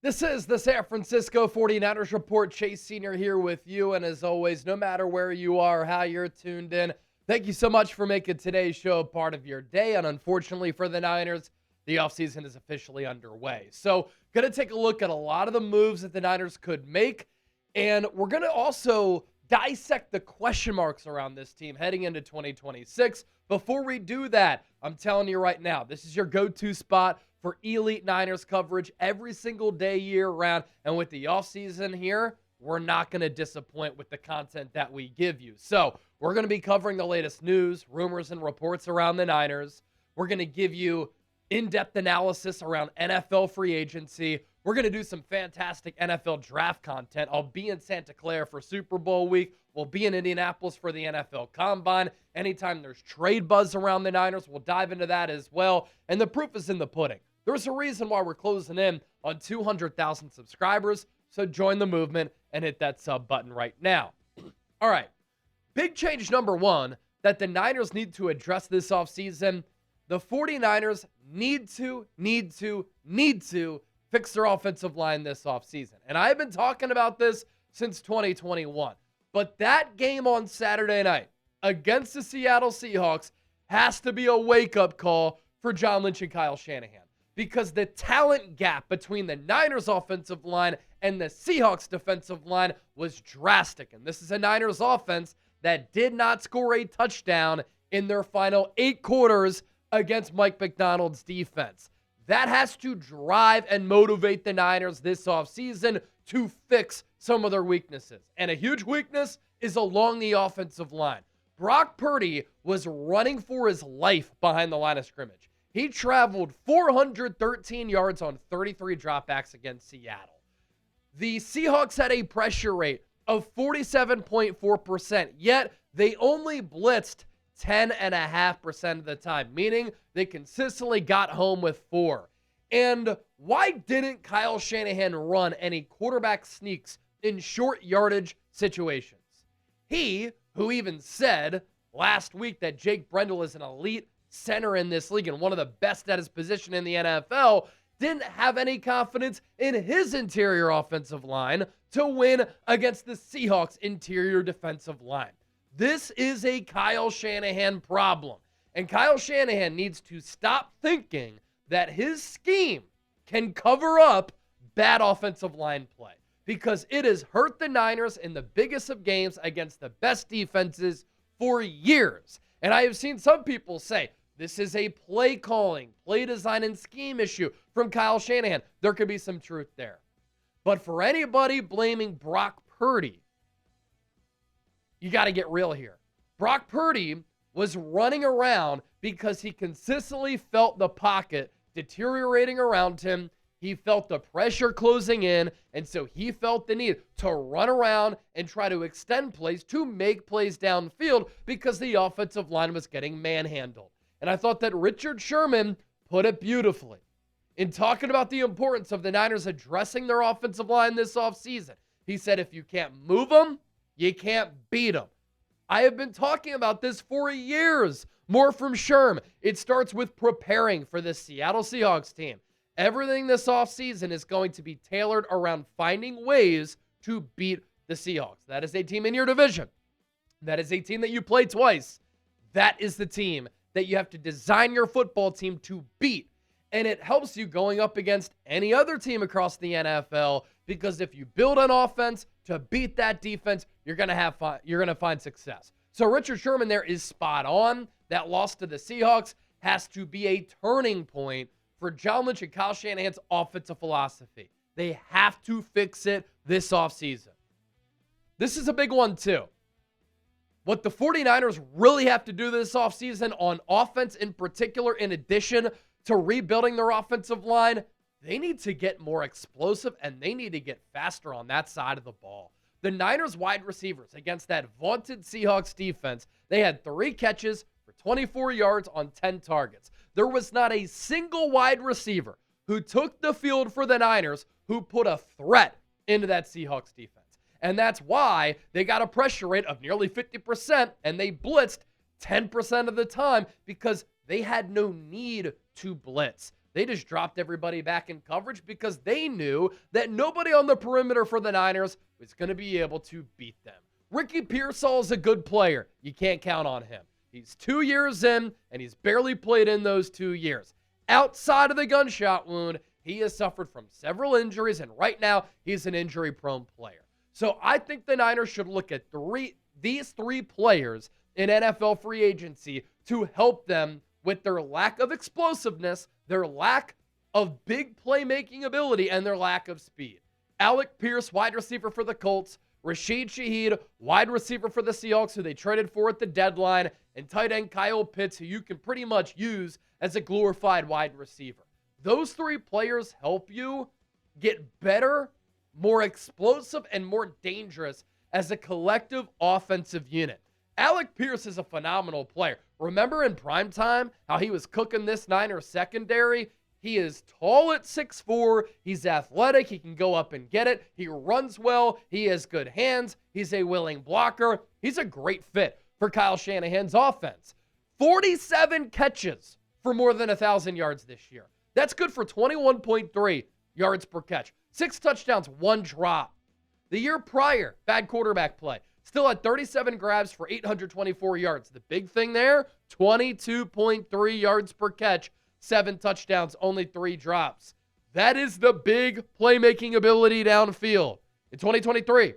This is the San Francisco 49ers Report. Chase Sr. here with you. And as always, no matter where you are, how you're tuned in, thank you so much for making today's show part of your day. And unfortunately for the Niners, the offseason is officially underway. So going to take a look at a lot of the moves that the Niners could make. And we're going to also dissect the question marks around this team heading into 2026. Before we do that, I'm telling you right now, this is your go-to spot for elite Niners coverage every single day, year-round. And with the offseason here, we're not going to disappoint with the content that we give you. So we're going to be covering the latest news, rumors, and reports around the Niners. We're going to give you in-depth analysis around NFL free agency. We're going to do some fantastic NFL draft content. I'll be in Santa Clara for Super Bowl week. We'll be in Indianapolis for the NFL Combine. Anytime there's trade buzz around the Niners, we'll dive into that as well. And the proof is in the pudding. There's a reason why we're closing in on 200,000 subscribers, so join the movement and hit that sub button right now. All right, big change number one that the Niners need to address this offseason. The 49ers need to fix their offensive line this offseason. And I've been talking about this since 2021. But that game on Saturday night against the Seattle Seahawks has to be a wake-up call for John Lynch and Kyle Shanahan. Because the talent gap between the Niners offensive line and the Seahawks defensive line was drastic. And this is a Niners offense that did not score a touchdown in their final 8 quarters against Mike Macdonald's defense. That has to drive and motivate the Niners this offseason to fix some of their weaknesses. And a huge weakness is along the offensive line. Brock Purdy was running for his life behind the line of scrimmage. He traveled 413 yards on 33 dropbacks against Seattle. The Seahawks had a pressure rate of 47.4%, yet they only blitzed 10.5% of the time, meaning they consistently got home with 4. And why didn't Kyle Shanahan run any quarterback sneaks in short yardage situations? He, who even said last week that Jake Brendel is an elite center in this league and one of the best at his position in the NFL, didn't have any confidence in his interior offensive line to win against the Seahawks' interior defensive line. This is a Kyle Shanahan problem. And Kyle Shanahan needs to stop thinking that his scheme can cover up bad offensive line play, because it has hurt the Niners in the biggest of games against the best defenses for years. And I have seen some people say, this is a play calling, play design, and scheme issue from Kyle Shanahan. There could be some truth there. But for anybody blaming Brock Purdy, you got to get real here. Brock Purdy was running around because he consistently felt the pocket deteriorating around him. He felt the pressure closing in, and so he felt the need to run around and try to extend plays to make plays downfield because the offensive line was getting manhandled. And I thought that Richard Sherman put it beautifully in talking about the importance of the Niners addressing their offensive line this offseason. He said, if you can't move them, you can't beat them. I have been talking about this for years. More from Sherm. It starts with preparing for the Seattle Seahawks team. Everything this offseason is going to be tailored around finding ways to beat the Seahawks. That is a team in your division. That is a team that you play twice. That is the team that you have to design your football team to beat. And it helps you going up against any other team across the NFL, because if you build an offense to beat that defense, you're going to find success. So Richard Sherman there is spot on. That loss to the Seahawks has to be a turning point for John Lynch and Kyle Shanahan's offensive philosophy. They have to fix it this offseason. This is a big one too. What the 49ers really have to do this offseason on offense in particular, in addition to rebuilding their offensive line, they need to get more explosive and they need to get faster on that side of the ball. The Niners wide receivers against that vaunted Seahawks defense, they had 3 catches for 24 yards on 10 targets. There was not a single wide receiver who took the field for the Niners who put a threat into that Seahawks defense. And that's why they got a pressure rate of nearly 50% and they blitzed 10% of the time, because they had no need to blitz. They just dropped everybody back in coverage because they knew that nobody on the perimeter for the Niners was going to be able to beat them. Ricky Pearsall is a good player. You can't count on him. He's 2 years in, and he's barely played in those 2 years. Outside of the gunshot wound, he has suffered from several injuries, and right now, he's an injury-prone player. So I think the Niners should look at these three players in NFL free agency to help them with their lack of explosiveness, their lack of big playmaking ability, and their lack of speed. Alec Pierce, wide receiver for the Colts. Rashid Shaheed, wide receiver for the Seahawks, who they traded for at the deadline. And tight end Kyle Pitts, who you can pretty much use as a glorified wide receiver. Those three players help you get better, more explosive, and more dangerous as a collective offensive unit. Alec Pierce is a phenomenal player. Remember in primetime how he was cooking this Niners secondary? He is tall at 6'4". He's athletic. He can go up and get it. He runs well. He has good hands. He's a willing blocker. He's a great fit for Kyle Shanahan's offense. 47 catches for more than 1,000 yards this year. That's good for 21.3 yards per catch. 6 touchdowns, 1 drop. The year prior, bad quarterback play. Still had 37 grabs for 824 yards. The big thing there, 22.3 yards per catch, 7 touchdowns, only 3 drops. That is the big playmaking ability downfield. In 2023,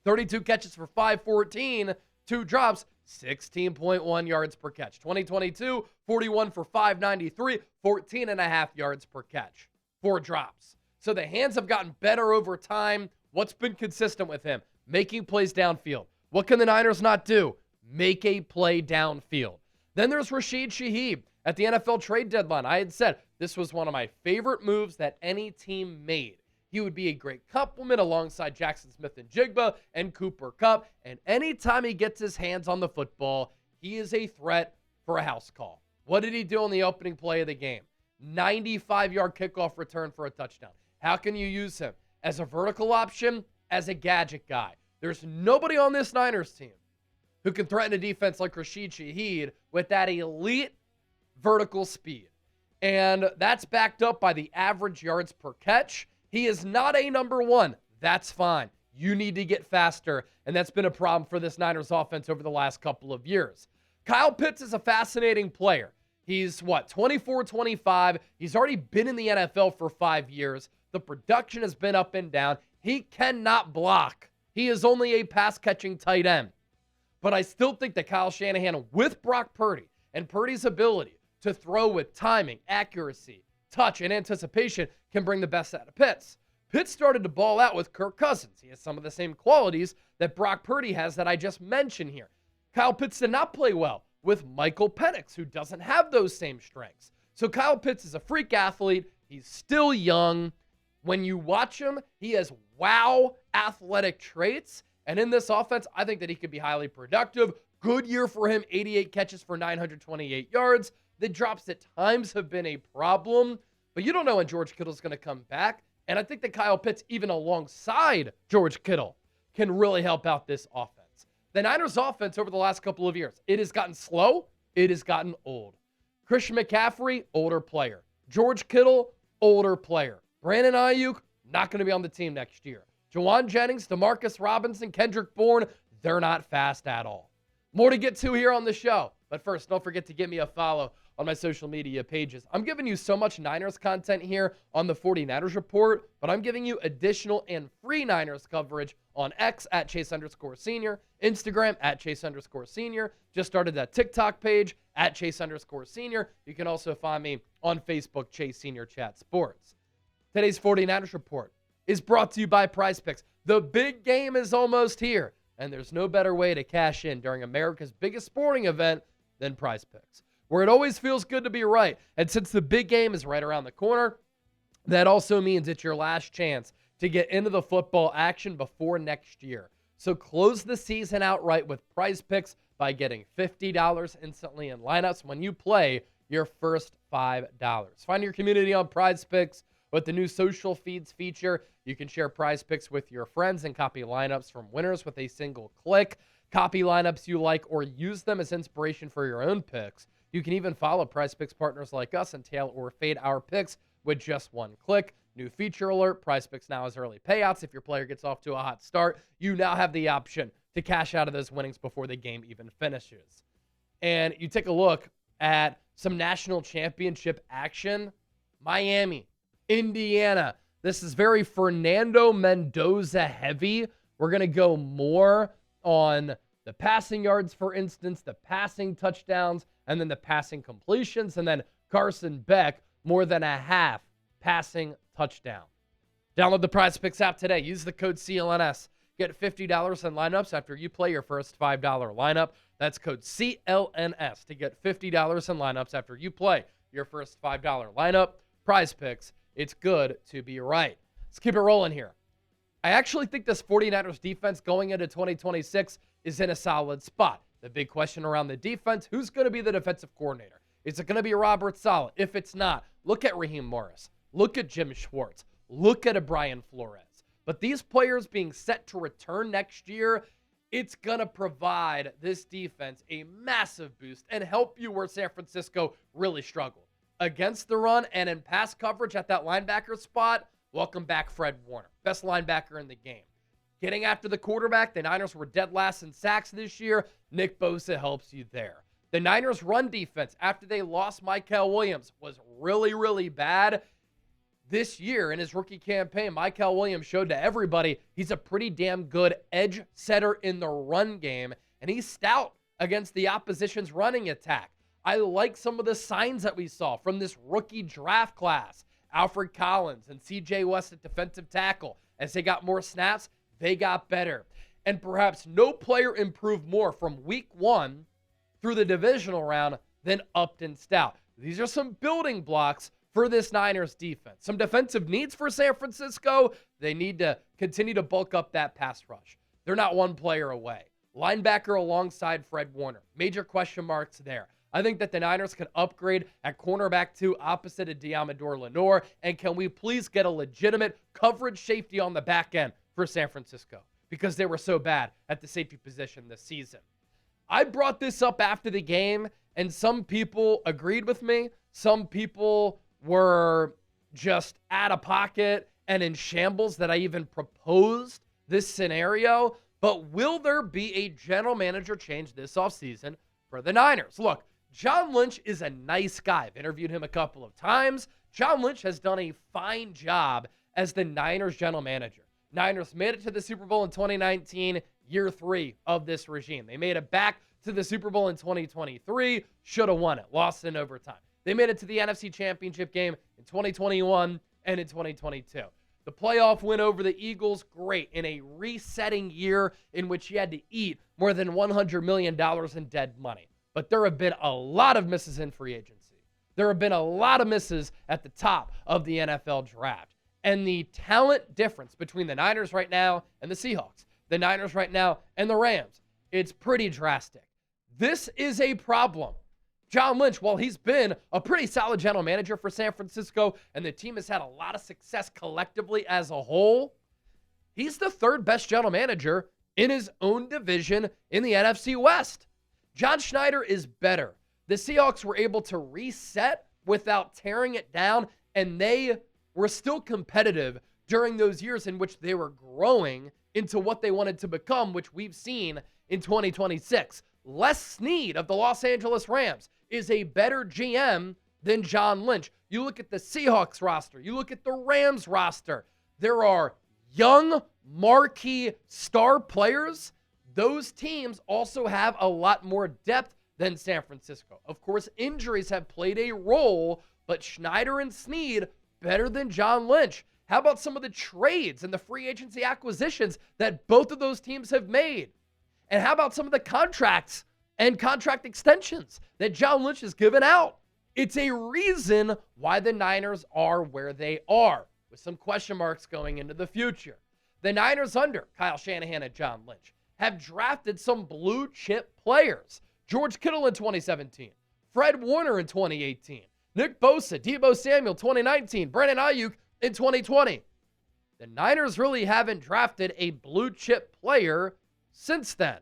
32 catches for 514, 2 drops, 16.1 yards per catch. 2022, 41 for 593, 14.5 yards per catch, 4 drops. So the hands have gotten better over time. What's been consistent with him? Making plays downfield. What can the Niners not do? Make a play downfield. Then there's Rashid Shaheed. At the NFL trade deadline, I had said this was one of my favorite moves that any team made. He would be a great complement alongside Jackson Smith-Njigba and Cooper Kupp. And anytime he gets his hands on the football, he is a threat for a house call. What did he do on the opening play of the game? 95-yard kickoff return for a touchdown. How can you use him? As a vertical option, as a gadget guy. There's nobody on this Niners team who can threaten a defense like Rashid Shaheed with that elite vertical speed. And that's backed up by the average yards per catch. He is not a number one. That's fine. You need to get faster, and that's been a problem for this Niners offense over the last couple of years. Kyle Pitts is a fascinating player. He's, 24, 25. He's already been in the NFL for 5 years. The production has been up and down. He cannot block. He is only a pass-catching tight end. But I still think that Kyle Shanahan, with Brock Purdy and Purdy's ability to throw with timing, accuracy, touch, and anticipation, can bring the best out of Pitts. Pitts started to ball out with Kirk Cousins. He has some of the same qualities that Brock Purdy has that I just mentioned here. Kyle Pitts did not play well with Michael Penix, who doesn't have those same strengths. So Kyle Pitts is a freak athlete. He's still young. When you watch him, he has wow athletic traits. And in this offense, I think that he could be highly productive. Good year for him, 88 catches for 928 yards. The drops at times have been a problem, but you don't know when George Kittle's going to come back. And I think that Kyle Pitts, even alongside George Kittle, can really help out this offense. The Niners offense over the last couple of years, it has gotten slow. It has gotten old. Christian McCaffrey, older player. George Kittle, older player. Brandon Ayuk, not going to be on the team next year. Juwan Jennings, Demarcus Robinson, Kendrick Bourne, they're not fast at all. More to get to here on the show. But first, don't forget to give me a follow on my social media pages. I'm giving you so much Niners content here on the 49ers Report, but I'm giving you additional and free Niners coverage on X at Chase_Senior, Instagram at Chase_Senior. Just started that TikTok page at Chase_Senior. You can also find me on Facebook, Chase Senior Chat Sports. Today's 49ers Report is brought to you by PrizePicks. The big game is almost here, and there's no better way to cash in during America's biggest sporting event than PrizePicks, where it always feels good to be right. And since the big game is right around the corner, that also means it's your last chance to get into the football action before next year. So close the season out right with PrizePicks by getting $50 instantly in lineups when you play your first $5. Find your community on PrizePicks. With the new social feeds feature, you can share PrizePicks with your friends and copy lineups from winners with a single click. Copy lineups you like or use them as inspiration for your own picks You can even follow Prize Picks partners like us and tail or fade our picks with just one click. New feature alert, Prize Picks now has early payouts. If your player gets off to a hot start, you now have the option to cash out of those winnings before the game even finishes. And you take a look at some national championship action. Miami, Indiana. This is very Fernando Mendoza heavy. We're going to go more on the passing yards, for instance, the passing touchdowns, and then the passing completions, and then Carson Beck, more than a half passing touchdown. Download the Prize Picks app today. Use the code CLNS. Get $50 in lineups after you play your first $5 lineup. That's code CLNS to get $50 in lineups after you play your first $5 lineup. Prize Picks, it's good to be right. Let's keep it rolling here. I actually think this 49ers defense going into 2026 is in a solid spot. The big question around the defense, who's going to be the defensive coordinator? Is it going to be Robert Saleh? If it's not, look at Raheem Morris. Look at Jim Schwartz. Look at a Brian Flores. But these players being set to return next year, it's going to provide this defense a massive boost and help you where San Francisco really struggled. Against the run and in pass coverage at that linebacker spot, welcome back Fred Warner. Best linebacker in the game. Getting after the quarterback, the Niners were dead last in sacks this year. Nick Bosa helps you there. The Niners' run defense, after they lost Miguel Williams, was really, really bad. This year, in his rookie campaign, Miguel Williams showed to everybody he's a pretty damn good edge setter in the run game, and he's stout against the opposition's running attack. I like some of the signs that we saw from this rookie draft class. Alfred Collins and C.J. West at defensive tackle. As they got more snaps, they got better. And perhaps no player improved more from week 1 through the divisional round than Upton Stout. These are some building blocks for this Niners defense. Some defensive needs for San Francisco. They need to continue to bulk up that pass rush. They're not one player away. Linebacker alongside Fred Warner. Major question marks there. I think that the Niners can upgrade at cornerback 2 opposite of Diamador Lenore. And can we please get a legitimate coverage safety on the back end for San Francisco? Because they were so bad at the safety position this season. I brought this up after the game, and some people agreed with me. Some people were just out of pocket and in shambles that I even proposed this scenario. But will there be a general manager change this offseason for the Niners? Look, John Lynch is a nice guy. I've interviewed him a couple of times. John Lynch has done a fine job as the Niners general manager. Niners made it to the Super Bowl in 2019, year 3 of this regime. They made it back to the Super Bowl in 2023, should have won it, lost in overtime. They made it to the NFC Championship game in 2021 and in 2022. The playoff win over the Eagles, great, in a resetting year in which you had to eat more than $100 million in dead money. But there have been a lot of misses in free agency. There have been a lot of misses at the top of the NFL draft. And the talent difference between the Niners right now and the Seahawks, the Niners right now and the Rams, it's pretty drastic. This is a problem. John Lynch, while he's been a pretty solid general manager for San Francisco and the team has had a lot of success collectively as a whole, he's the 3rd best general manager in his own division in the NFC West. John Schneider is better. The Seahawks were able to reset without tearing it down, and they were still competitive during those years in which they were growing into what they wanted to become, which we've seen in 2026. Les Snead of the Los Angeles Rams is a better GM than John Lynch. You look at the Seahawks roster. You look at the Rams roster. There are young, marquee star players. Those teams also have a lot more depth than San Francisco. Of course, injuries have played a role, but Schneider and Snead better than John Lynch. How about some of the trades and the free agency acquisitions that both of those teams have made? And how about some of the contracts and contract extensions that John Lynch has given out? It's a reason why the Niners are where they are, with some question marks going into the future. The Niners under Kyle Shanahan and John Lynch have drafted some blue chip players. George Kittle in 2017, Fred Warner in 2018, Nick Bosa, Deebo Samuel 2019, Brandon Ayuk in 2020. The Niners really haven't drafted a blue chip player since then.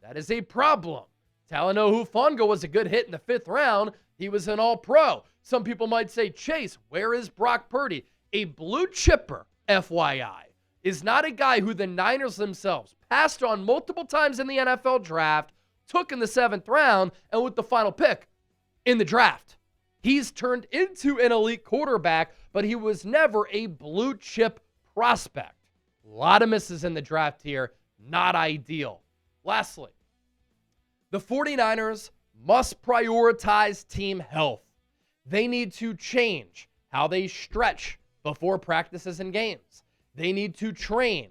That is a problem. Talanoa Hufanga was a good hit in the 5th round. He was an all-pro. Some people might say, Chase, where is Brock Purdy? A blue chipper, FYI, is not a guy who the Niners themselves passed on multiple times in the NFL draft, took in the 7th round, and with the final pick in the draft. He's turned into an elite quarterback, but he was never a blue chip prospect. A lot of misses in the draft here. Not ideal. Lastly, the 49ers must prioritize team health. They need to change how they stretch before practices and games. They need to change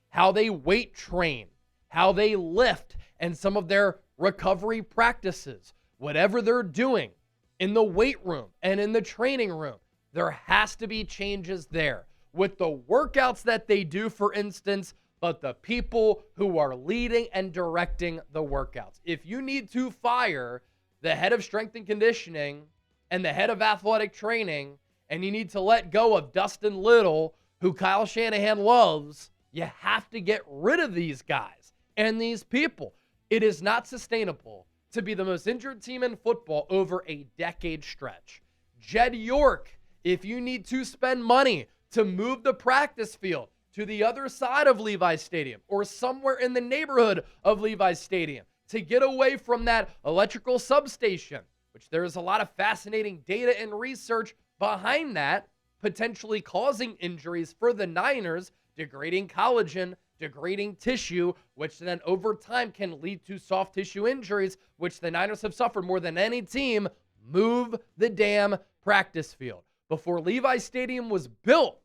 how they weight train, how they lift, and some of their recovery practices. Whatever they're doing in the weight room and in the training room, there has to be changes there. With the workouts that they do, for instance, but the people who are leading and directing the workouts. If you need to fire the head of strength and conditioning and the head of athletic training, and you need to let go of Dustin Little, who Kyle Shanahan loves, you have to get rid of these guys and these people. It is not sustainable to be the most injured team in football over a decade stretch. Jed York, if you need to spend money to move the practice field to the other side of Levi's Stadium or somewhere in the neighborhood of Levi's Stadium to get away from that electrical substation, which there is a lot of fascinating data and research behind that, potentially causing injuries for the Niners, degrading collagen, degrading tissue, which then over time can lead to soft tissue injuries, which the Niners have suffered more than any team. Move the damn practice field. Before Levi's Stadium was built,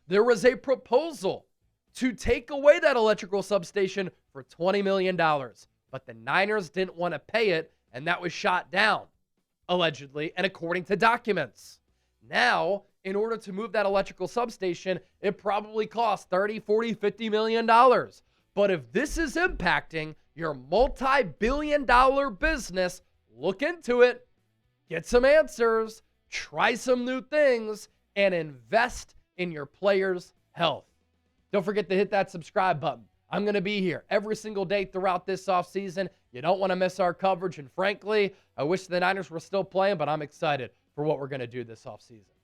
there was a proposal to take away that electrical substation for $20 million, but the Niners didn't want to pay it, and that was shot down, allegedly, and according to documents. Now, in order to move that electrical substation, it probably costs $30, $40, $50 million. But if this is impacting your multi-billion-dollar business, look into it, get some answers, try some new things, and invest in your players' health. Don't forget to hit that subscribe button. I'm going to be here every single day throughout this offseason. You don't want to miss our coverage. And frankly, I wish the Niners were still playing, but I'm excited for what we're going to do this offseason.